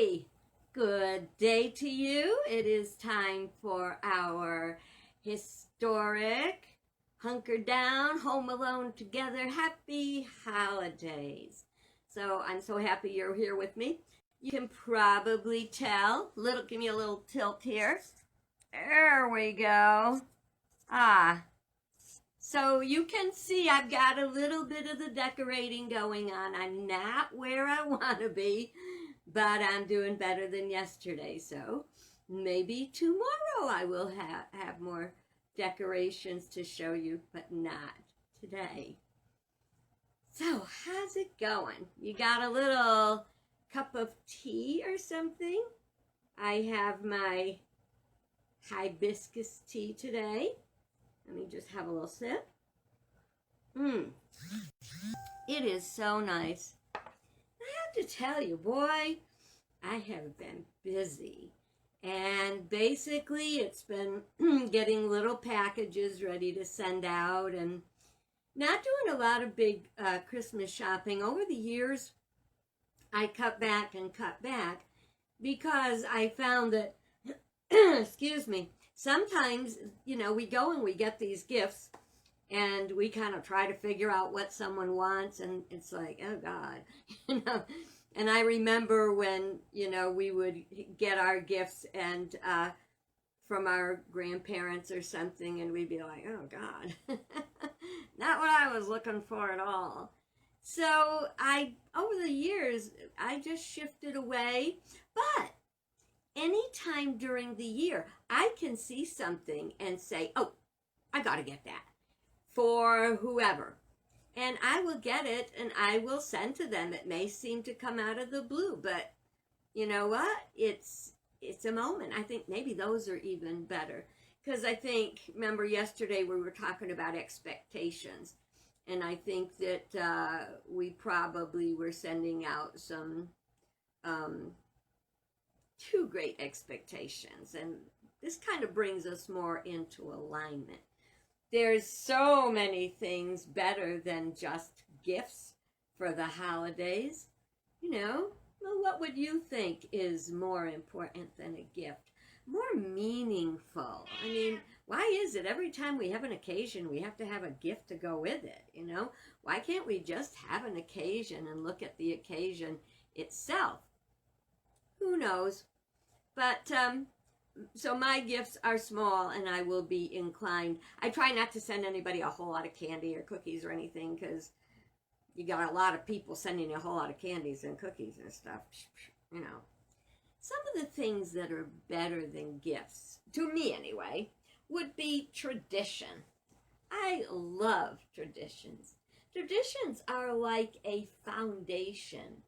Hey, good day to you. It is time for our historic Hunker Down, Home Alone Together, Happy Holidays. So I'm so happy you're here with me. You can probably tell, give me a little tilt here. There we go. So you can see I've got a little bit of the decorating going on. I'm not where I want to be, but I'm doing better than yesterday. So maybe tomorrow I will have more decorations to show you, but not today. So how's it going? You got a little cup of tea or something? I have my hibiscus tea today. Let me just have a little sip. It is so nice. I have to tell you, boy, I have been busy. And basically, it's been getting little packages ready to send out and not doing a lot of big Christmas shopping. Over the years, I cut back because I found that, excuse me, sometimes, we go and we get these gifts and we kind of try to figure out what someone wants, and it's like, oh God, And I remember when, we would get our gifts and from our grandparents or something, and we'd be like, oh God, not what I was looking for at all. So over the years, I just shifted away, but anytime during the year, I can see something and say, oh, I got to get that for whoever. And I will get it and I will send to them. It may seem to come out of the blue, but you know what? It's a moment. I think maybe those are even better. Because I think, remember yesterday we were talking about expectations. And I think that we probably were sending out some too great expectations. And this kind of brings us more into alignment. There's so many things better than just gifts for the holidays. Well, what would you think is more important than a gift? More meaningful. I mean, why is it every time we have an occasion, we have to have a gift to go with it, Why can't we just have an occasion and look at the occasion itself? Who knows? But, so my gifts are small and I will be inclined. I try not to send anybody a whole lot of candy or cookies or anything because you got a lot of people sending you a whole lot of candies and cookies and stuff, Some of the things that are better than gifts, to me anyway, would be tradition. I love traditions. Traditions are like a foundation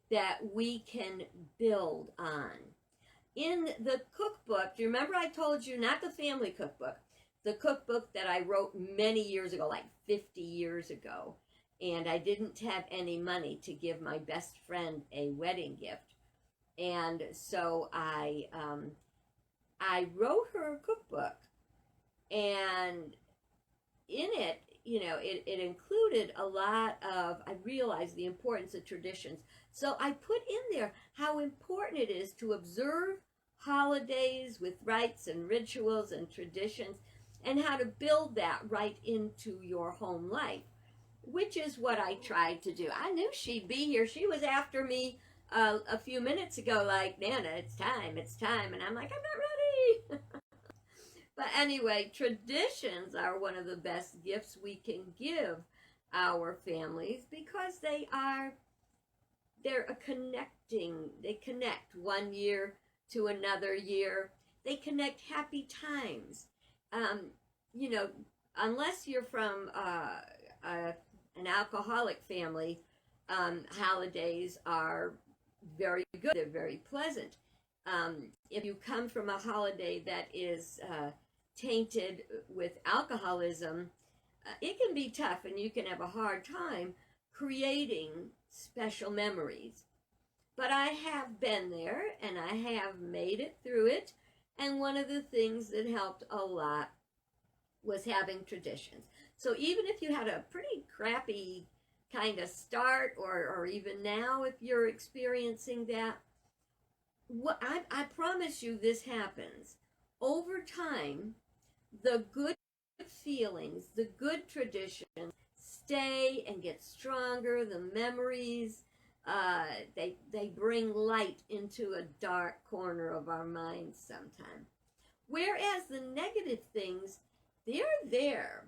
that we can build on. In the cookbook, do you remember I told you, not the family cookbook, the cookbook that I wrote many years ago, like 50 years ago, and I didn't have any money to give my best friend a wedding gift. And so I wrote her a cookbook, and in it, it included a lot of, I realized the importance of traditions. So I put in there how important it is to observe holidays with rites and rituals and traditions, and how to build that right into your home life, which is what I tried to do. I knew she'd be here. She was after me a few minutes ago, like, Nana, it's time. And I'm like, I'm not ready. But anyway, traditions are one of the best gifts we can give our families because they're a connecting. They connect one year to another year. They connect happy times. Unless you're from an alcoholic family, holidays are very good. They're very pleasant. If you come from a holiday that is tainted with alcoholism, it can be tough and you can have a hard time creating special memories. But I have been there and I have made it through it. And one of the things that helped a lot was having traditions. So even if you had a pretty crappy kind of start, or even now if you're experiencing that, I promise you this happens. Over time, the good feelings, the good traditions stay and get stronger. The memories, they bring light into a dark corner of our minds sometimes. Whereas the negative things, they're there,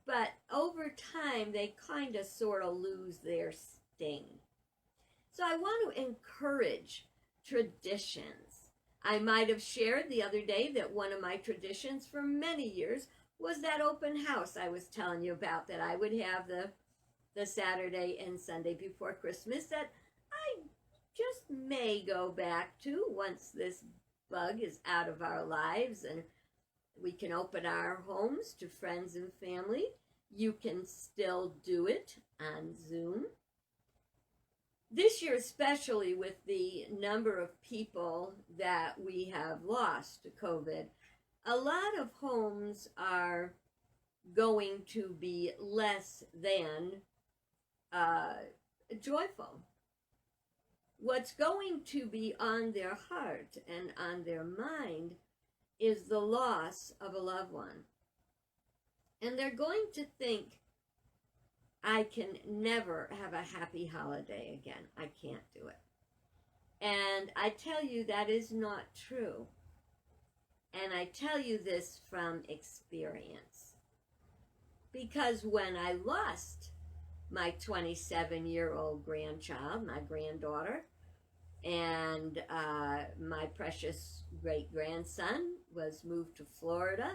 but over time they kind of sort of lose their sting. So I want to encourage traditions. I might have shared the other day that one of my traditions for many years was that open house I was telling you about, that I would have the Saturday and Sunday before Christmas, that I just may go back to once this bug is out of our lives and we can open our homes to friends and family. You can still do it on Zoom. This year, especially with the number of people that we have lost to COVID, a lot of homes are going to be less than joyful. What's going to be on their heart and on their mind is the loss of a loved one. And they're going to think, I can never have a happy holiday again. I can't do it. And I tell you that is not true. And I tell you this from experience. Because when I lost my 27-year-old grandchild, my granddaughter, and my precious great-grandson was moved to Florida,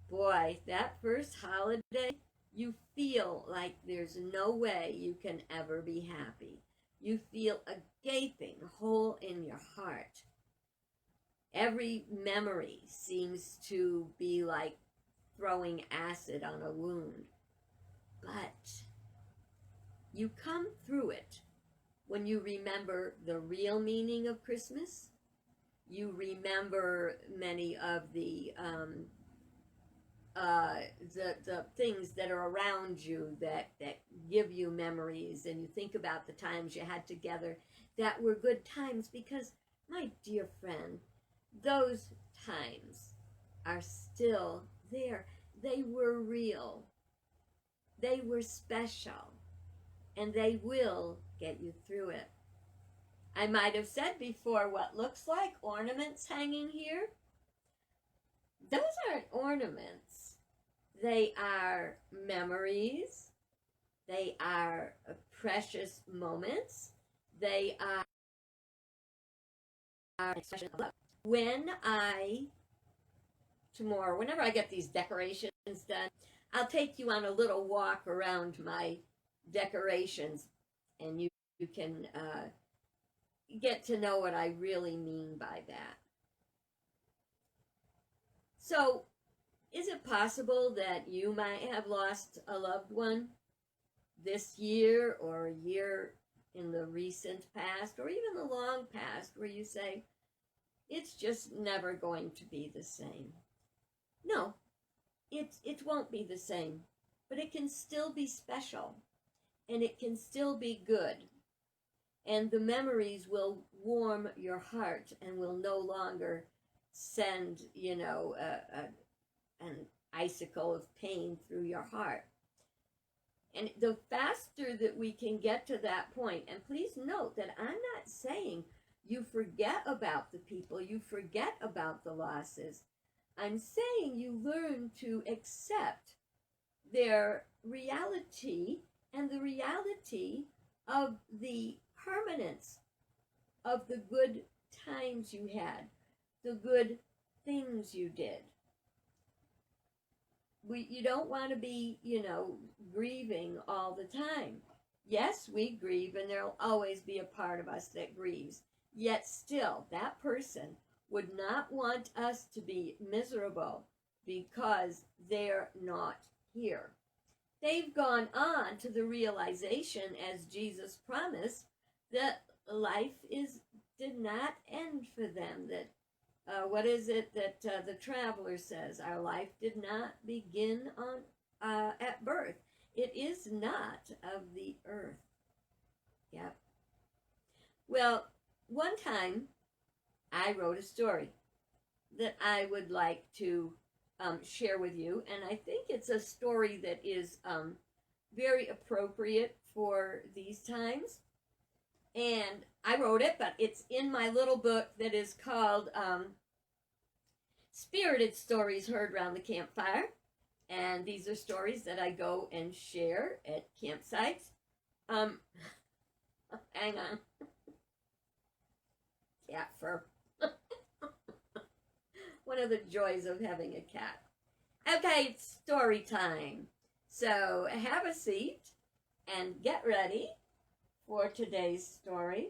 boy, that first holiday, you feel like there's no way you can ever be happy. You feel a gaping hole in your heart. Every memory seems to be like throwing acid on a wound. But you come through it when you remember the real meaning of Christmas. You remember many of the things that are around you that give you memories, and you think about the times you had together that were good times, because, my dear friend, those times are still there. They were real. They were special. And they will get you through it. I might have said before what looks like ornaments hanging here. Those aren't ornaments. They are memories. They are precious moments. They are expression of love. Whenever I get these decorations done, I'll take you on a little walk around my decorations, and you can get to know what I really mean by that. So, is it possible that you might have lost a loved one this year, or a year in the recent past, or even the long past, where you say, it's just never going to be the same? No, it won't be the same, but it can still be special, and it can still be good, and the memories will warm your heart and will no longer send, an icicle of pain through your heart. And the faster that we can get to that point, and please note that I'm not saying you forget about the people, you forget about the losses. I'm saying you learn to accept their reality and the reality of the permanence of the good times you had, the good things you did. You don't want to be, grieving all the time. Yes, we grieve, and there'll always be a part of us that grieves. Yet still, that person would not want us to be miserable because they're not here. They've gone on to the realization, as Jesus promised, that life did not end for them, that what is it that the traveler says? Our life did not begin at birth. It is not of the earth. Yep. Well, one time I wrote a story that I would like to share with you, and I think it's a story that is very appropriate for these times. And I wrote it, but it's in my little book that is called Spirited Stories Heard Round the Campfire. And these are stories that I go and share at campsites. Hang on. Cat fur. One of the joys of having a cat. Okay, it's story time. So have a seat and get ready for today's story.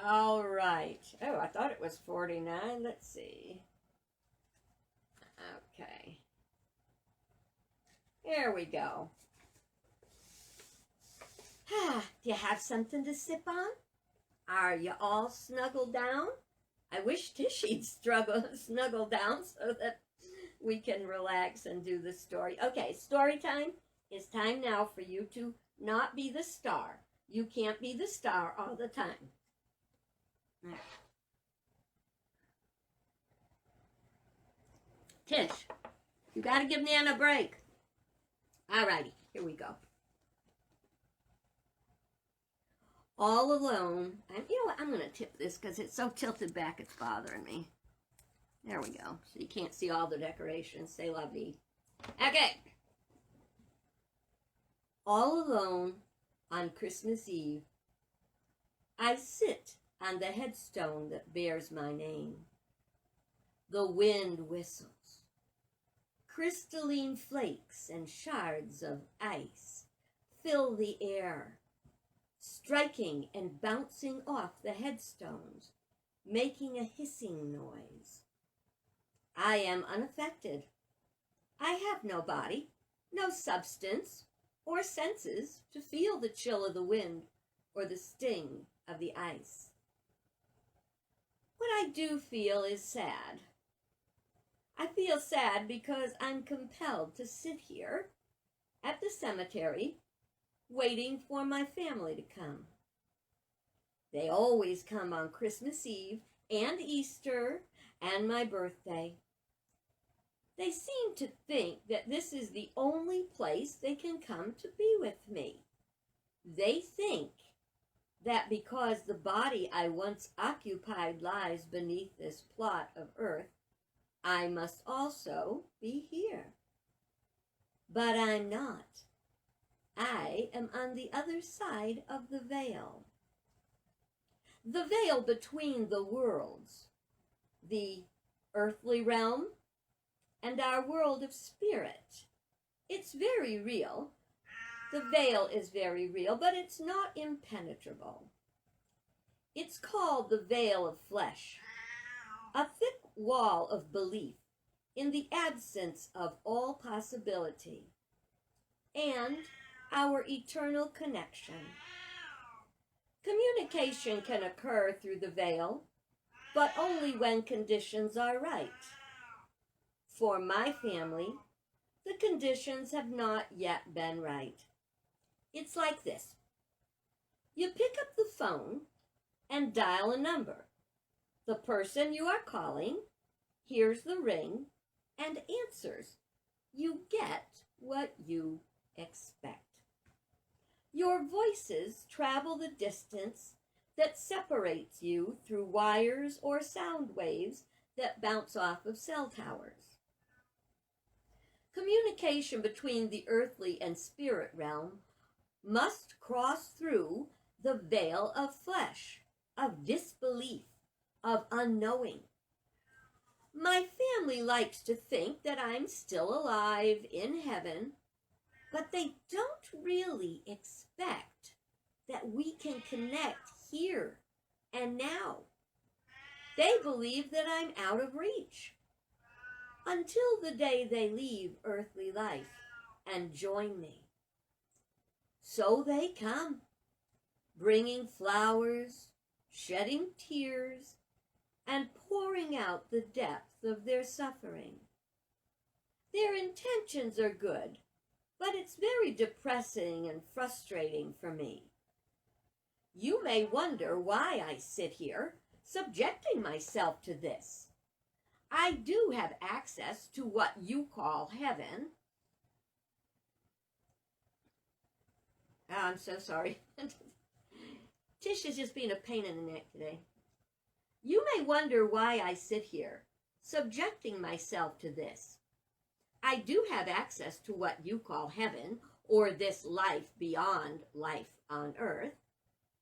All right. Oh, I thought it was 49. Let's see. Okay. Here we go. Do you have something to sip on? Are you all snuggled down? I wish Tishy'd snuggle down so that we can relax and do the story. Okay, story time. It's time now for you to not be the star. You can't be the star all the time. Tish, you got to give Nan a break. All righty, here we go. All alone. You know what? I'm going to tip this because it's so tilted back it's bothering me. There we go. So you can't see all the decorations. Say la vie. Okay. All alone on Christmas Eve, I sit on the headstone that bears my name. The wind whistles. Crystalline flakes and shards of ice fill the air, striking and bouncing off the headstones, making a hissing noise. I am unaffected. I have no body, no substance or senses to feel the chill of the wind or the sting of the ice. What I do feel is sad. I feel sad because I'm compelled to sit here at the cemetery waiting for my family to come. They always come on Christmas Eve and Easter and my birthday. They seem to think that this is the only place they can come to be with me. They think that because the body I once occupied lies beneath this plot of earth, I must also be here. But I'm not. I am on the other side of the veil. The veil between the worlds, the earthly realm and our world of spirit. It's very real. The veil is very real, but it's not impenetrable. It's called the veil of flesh, a thick wall of belief in the absence of all possibility and our eternal connection. Communication can occur through the veil, but only when conditions are right. For my family, the conditions have not yet been right. It's like this. You pick up the phone and dial a number. The person you are calling hears the ring and answers. You get what you expect. Your voices travel the distance that separates you through wires or sound waves that bounce off of cell towers. Communication between the earthly and spirit realm must cross through the veil of flesh, of disbelief, of unknowing. My family likes to think that I'm still alive in heaven, but they don't really expect that we can connect here and now. They believe that I'm out of reach until the day they leave earthly life and join me. So they come, bringing flowers, shedding tears, and pouring out the depth of their suffering. Their intentions are good, but it's very depressing and frustrating for me. You may wonder why I sit here, subjecting myself to this. I do have access to what you call heaven. Oh, I'm so sorry. Tish is just being a pain in the neck today. You may wonder why I sit here, subjecting myself to this. I do have access to what you call heaven, or this life beyond life on earth,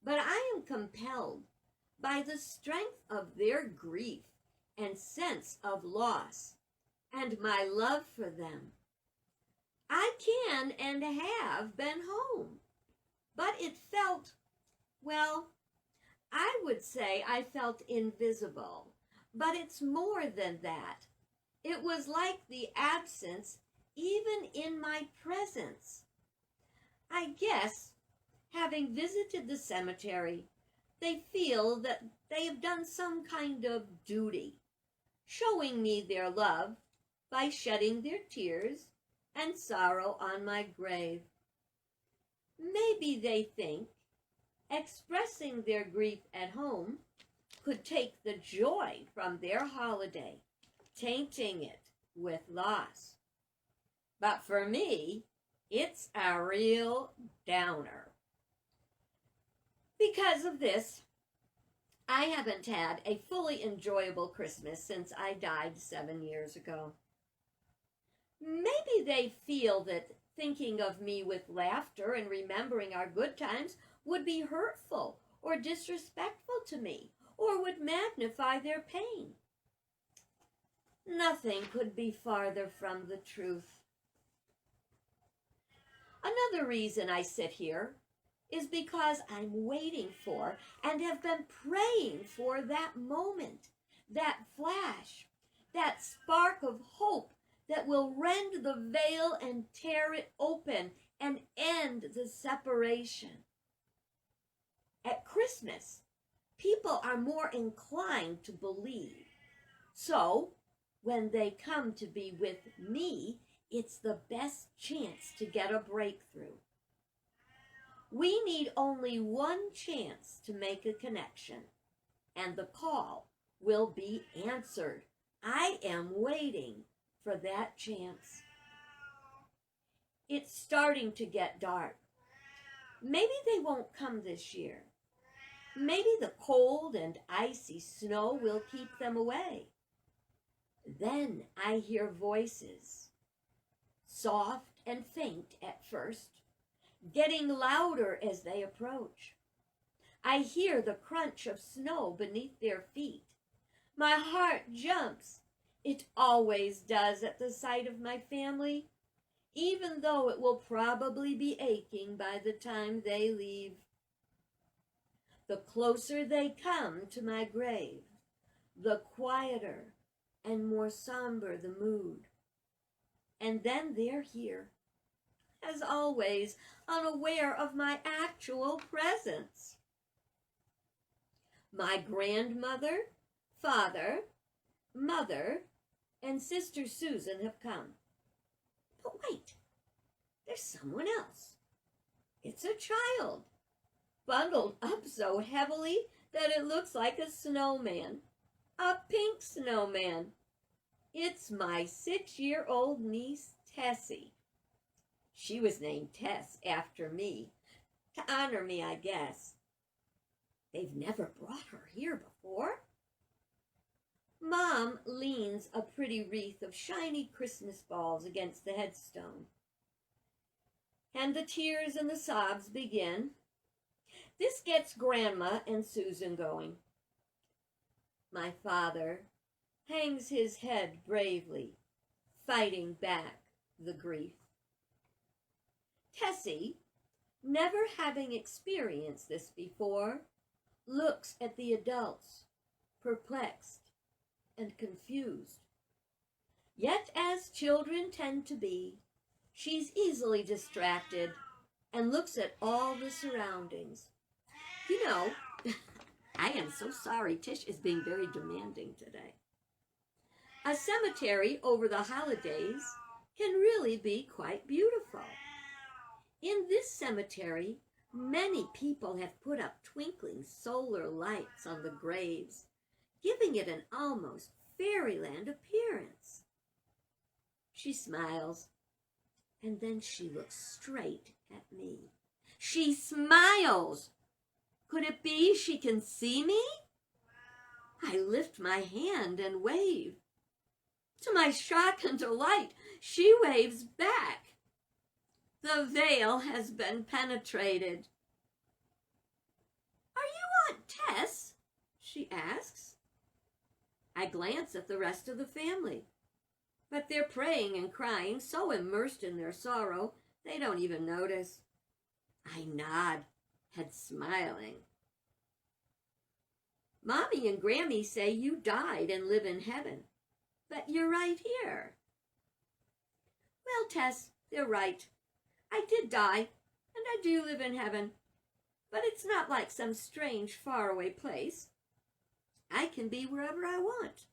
but I am compelled by the strength of their grief and sense of loss and my love for them. I can and have been home, but it felt, well, I would say I felt invisible, but it's more than that. It was like the absence even in my presence. I guess, having visited the cemetery, they feel that they have done some kind of duty, showing me their love by shedding their tears and sorrow on my grave. Maybe they think expressing their grief at home could take the joy from their holiday, tainting it with loss. But for me, it's a real downer. Because of this, I haven't had a fully enjoyable Christmas since I died 7 years ago. Maybe they feel that thinking of me with laughter and remembering our good times would be hurtful or disrespectful to me, or would magnify their pain. Nothing could be farther from the truth. Another reason I sit here is because I'm waiting for and have been praying for that moment, that flash, that spark of hope that will rend the veil and tear it open and end the separation. At Christmas, people are more inclined to believe. So, when they come to be with me, it's the best chance to get a breakthrough. We need only one chance to make a connection, and the call will be answered. I am waiting for that chance. It's starting to get dark. Maybe they won't come this year. Maybe the cold and icy snow will keep them away. Then I hear voices, soft and faint at first, getting louder as they approach. I hear the crunch of snow beneath their feet. My heart jumps. It always does at the sight of my family, even though it will probably be aching by the time they leave. The closer they come to my grave, the quieter and more somber the mood. And then they're here, as always, unaware of my actual presence. My grandmother, father, mother, and sister Susan have come. But wait, there's someone else. It's a child, bundled up so heavily that it looks like a snowman, a pink snowman. It's my 6-year-old niece, Tessie. She was named Tess after me, to honor me, I guess. They've never brought her here before. Mom leans a pretty wreath of shiny Christmas balls against the headstone, and the tears and the sobs begin. This gets Grandma and Susan going. My father hangs his head bravely, fighting back the grief. Tessie, never having experienced this before, looks at the adults, perplexed and confused. Yet, as children tend to be, she's easily distracted and looks at all the surroundings. You know, I am so sorry. Tish is being very demanding today. A cemetery over the holidays can really be quite beautiful. In this cemetery, many people have put up twinkling solar lights on the graves, giving it an almost fairyland appearance. She smiles, and then she looks straight at me. She smiles. Could it be she can see me? I lift my hand and wave. To my shock and delight, she waves back. The veil has been penetrated. "Are you Aunt Tess?" she asks. I glance at the rest of the family, but they're praying and crying, so immersed in their sorrow, they don't even notice. I nod, head smiling. "Mommy and Grammy say you died and live in heaven, but you're right here." "Well, Tess, they're right. I did die, and I do live in heaven, but it's not like some strange, faraway place. I can be wherever I want,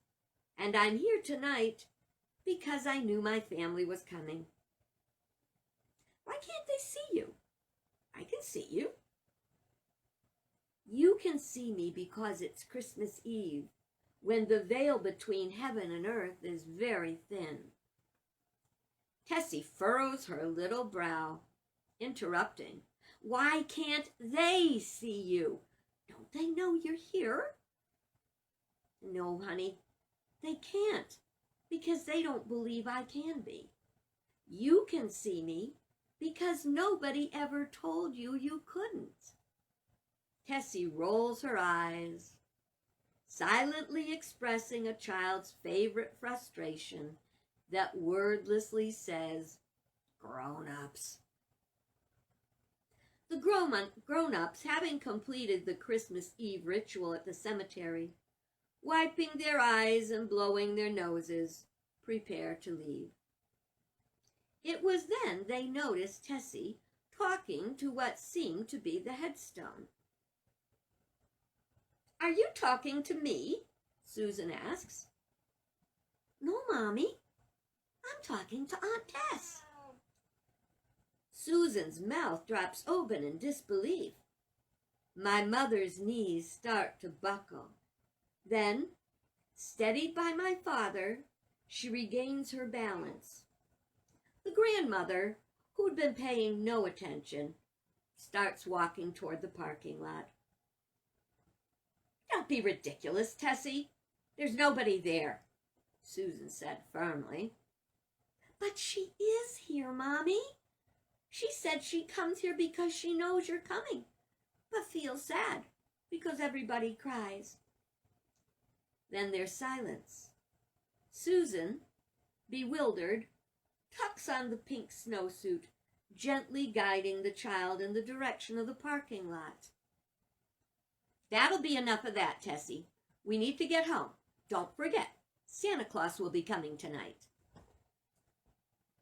and I'm here tonight because I knew my family was coming." "Why can't they see you?" "I can see you." "You can see me because it's Christmas Eve, when the veil between heaven and earth is very thin." Tessie furrows her little brow, interrupting. "Why can't they see you? Don't they know you're here?" "No, honey, they can't, because they don't believe I can be. You can see me because nobody ever told you you couldn't." Tessie rolls her eyes, silently expressing a child's favorite frustration that wordlessly says, "Grown-ups." The grown-ups, having completed the Christmas Eve ritual at the cemetery, wiping their eyes and blowing their noses, prepare to leave. It was then they noticed Tessie talking to what seemed to be the headstone. "Are you talking to me?" Susan asks. "No, Mommy. I'm talking to Aunt Tess." Susan's mouth drops open in disbelief. My mother's knees start to buckle. Then, steadied by my father, she regains her balance. The grandmother, who'd been paying no attention, starts walking toward the parking lot. "Don't be ridiculous, Tessie. There's nobody there," Susan said firmly. "But she is here, Mommy. She said she comes here because she knows you're coming, but feels sad because everybody cries." Then there's silence. Susan, bewildered, tucks on the pink snowsuit, gently guiding the child in the direction of the parking lot. "That'll be enough of that, Tessie. We need to get home. Don't forget, Santa Claus will be coming tonight."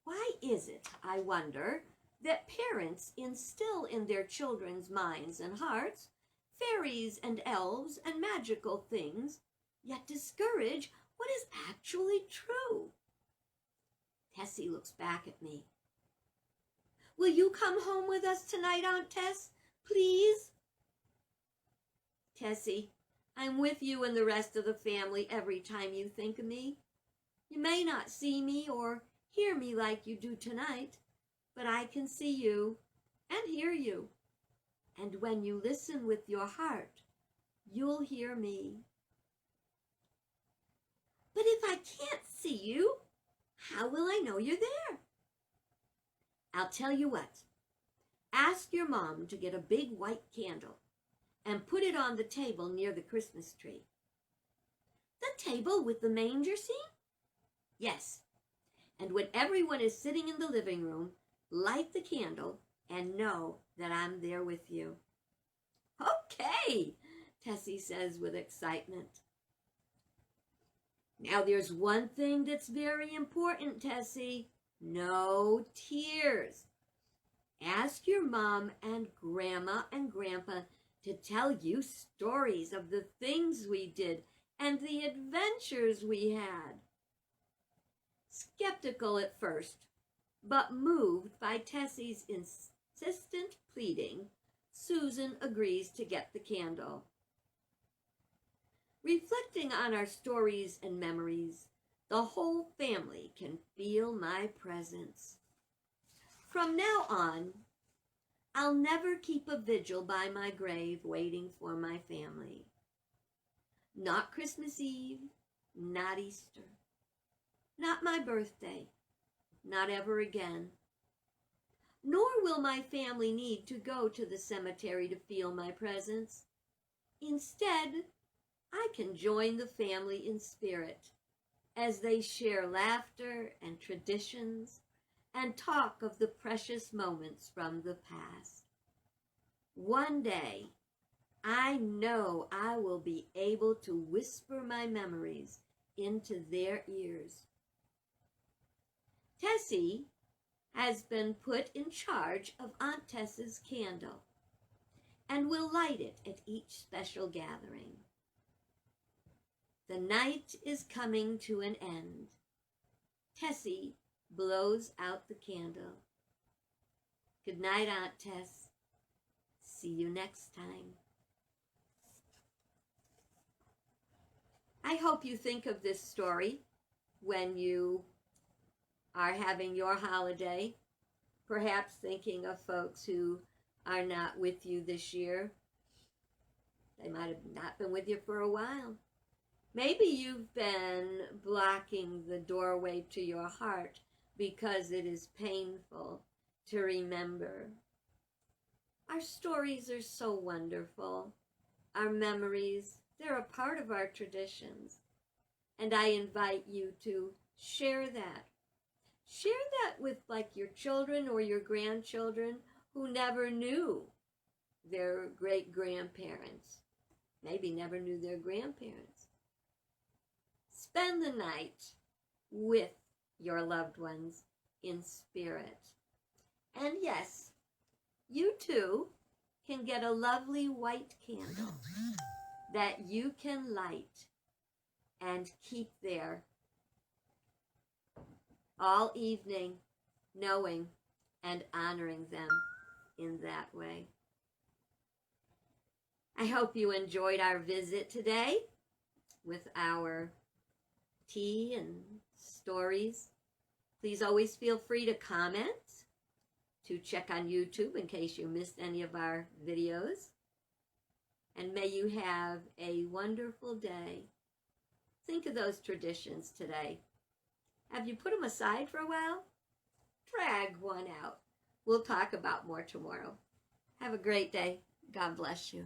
Why is it, I wonder, that parents instill in their children's minds and hearts fairies and elves and magical things, yet discourage what is actually true? Tessie looks back at me. "Will you come home with us tonight, Aunt Tess? Please?" "Tessie, I'm with you and the rest of the family every time you think of me. You may not see me or hear me like you do tonight, but I can see you and hear you. And when you listen with your heart, you'll hear me." "But if I can't see you, how will I know you're there?" "I'll tell you what. Ask your mom to get a big white candle and put it on the table near the Christmas tree." "The table with the manger scene?" "Yes. And when everyone is sitting in the living room, light the candle and know that I'm there with you." "Okay," Tessie says with excitement. "Now there's one thing that's very important, Tessie. No tears. Ask your mom and grandma and grandpa to tell you stories of the things we did and the adventures we had." Skeptical at first, but moved by Tessie's persistent pleading, Susan agrees to get the candle. Reflecting on our stories and memories, the whole family can feel my presence. From now on, I'll never keep a vigil by my grave waiting for my family. Not Christmas Eve, not Easter, not my birthday, not ever again. Nor will my family need to go to the cemetery to feel my presence. Instead, I can join the family in spirit as they share laughter and traditions and talk of the precious moments from the past. One day, I know I will be able to whisper my memories into their ears. Tessie has been put in charge of Aunt Tess's candle and will light it at each special gathering. The night is coming to an end. Tessie blows out the candle. Good night, Aunt Tess. See you next time. I hope you think of this story when you are having your holiday, perhaps thinking of folks who are not with you this year. They might have not been with you for a while. Maybe you've been blocking the doorway to your heart because it is painful to remember. Our stories are so wonderful. Our memories, they're a part of our traditions. And I invite you to share that. Share that with like your children or your grandchildren who never knew their great-grandparents. Maybe never knew their grandparents. Spend the night with your loved ones in spirit. And yes, you too can get a lovely white candle that you can light and keep there all evening, knowing and honoring them in that way. I hope you enjoyed our visit today with our tea and stories. Please always feel free to comment, to check on YouTube in case you missed any of our videos. And may you have a wonderful day. Think of those traditions today. Have you put them aside for a while? Drag one out. We'll talk about more tomorrow. Have a great day. God bless you.